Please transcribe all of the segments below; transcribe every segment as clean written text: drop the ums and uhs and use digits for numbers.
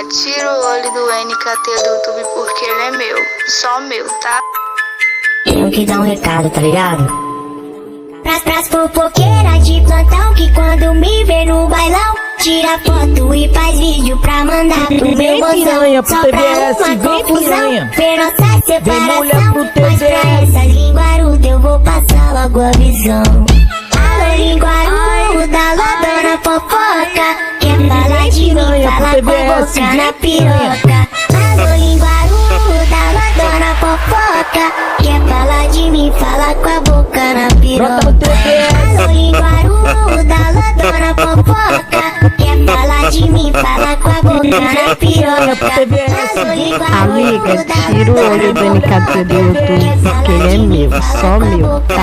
tira o olho do NKT do YouTube porque ele é meu, só meu, tá? Tenho que dar um recado, tá ligado? Pras fofoqueiras de plantão que quando me vê no bailão tira foto e faz vídeo pra mandar pro meu mozão. Só pra uma confusão, ver nossa separação. Mas pra essas linguarudas eu vou passar logo a visão. Alô linguaruda, dona fofoca, quer falar de mim, fala com a boca na piroca. Alô linguaruda, dona fofoca, quer falar de mim, fala com a boca na piroca. Alô linguaruda, dona fofoca, quer falar de mim, fala com a boca na piroca. Amiga, tira o olho do NKT do YouTube porque ele é meu, só meu, tá?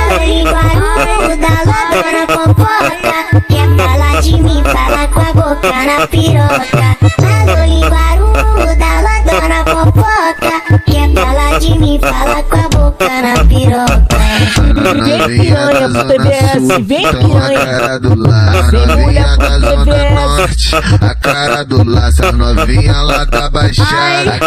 Alô linguaruda, dona fofoca, quer falar de mim, fala com a boca na piroca. Alô linguaruda, dona fofoca, quer falar de mim, fala com a boca na piroca. Vem piranha pro TBS, vem piranha do lado, novinha da Zona Norte, a cara do laço, a novinha lá da Baixada, a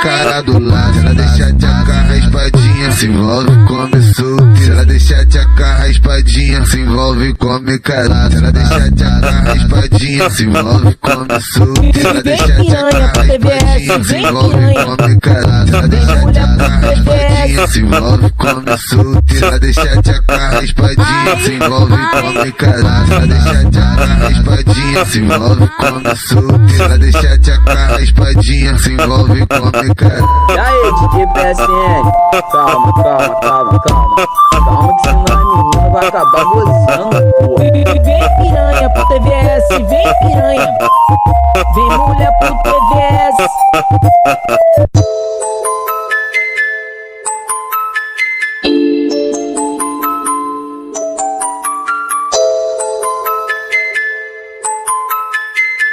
cara do laço, ela deixa de acarrar a espadinha, se envolve, come suco, se ela deixar de acarrar a espadinha, se envolve, come caralho, se ela deixar de acarrar a espadinha, se envolve, come suco, se ela deixar de acarrar a espadinha, se envolve, come caralho, se ela deixar de acarrar a espadinha, se envolve, come suco, se ela deixar de acarrar a espadinha, se envolve, come caralho, se ela deixar de acarrar a espadinha, se envolve, come suco, se ela deixar de acarrar a espadinha, se envolve, come caralho. E aí, DJ PSN? Calma, que senão a menina vai acabar gozando, pô. Vem piranha pro TVS, vem piranha, vem mulher pro TVS.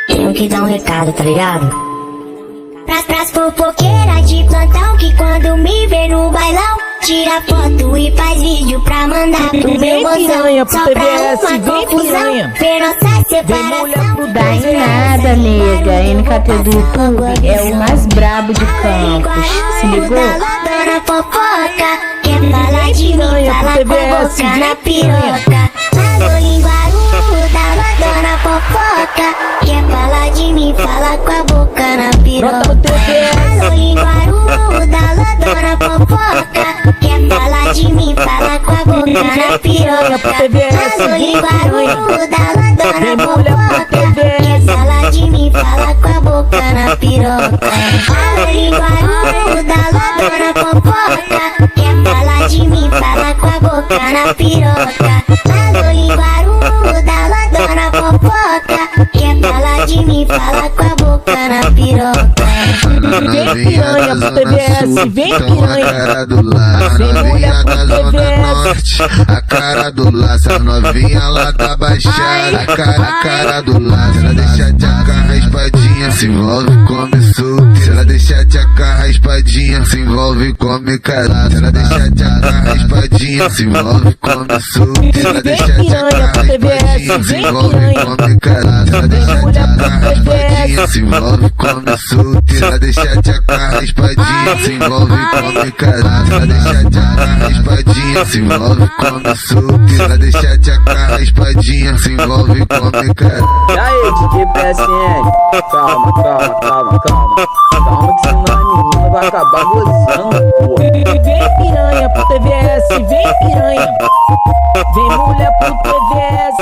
Tenho que dar um recado, tá ligado? Pras fofoqueiras de plantão que quando me vê no bailão tira foto e faz vídeo pra mandar pro meu mozão. Só pra uma confusão, ver nossa separação. Dá em nada, nega. NKT do YouTube é o mais brabo de Campos. Se ligou? Dona fofoca, quer falar de mim, fala com a boca na piroca. Alô linguaruda, dona fofoca, quer falar de mim, fala com a boca na piroca. Alô linguaruda, dona fofoca, quer falar de mim, fala com a boca na piroca. Alô linguaruda, dona fofoca, quer falar de mim, fala com a boca na piroca. Alô linguaruda, dona fofoca, quer falar de mim, fala com a boca na piroca. Alô linguaruda, dona fofoca, quer falar de mim, fala com a boca na piroca. Vem piranha pro TVS, vem piranha, a cara do laço, a novinha da Zona Norte, a cara do laço, a novinha lá da Baixada, a cara do laço, ela deixa de acarrar a espadinha, se envolve, come suco, se ela deixar de acarrar a espadinha, se envolve, come caralho, se ela deixar de acarrar a espadinha, se envolve, come suco, se ela deixar de acarrar a espadinha, se envolve, come caralho, se ela deixar de acarrar a espadinha, se envolve, come suco, se ela deixar de acarrar a espadinha, se envolve, come caralho, se ela deixar de acarrar a espadinha, se envolve, come suco, se ela deixar de acarrar a espadinha, se envolve, come caralho. E aí, DJ PSN? Calma, que senão a menina vai acabar gozando, pô. Vem piranha pro TVS, vem piranha, vem mulher pro TVS.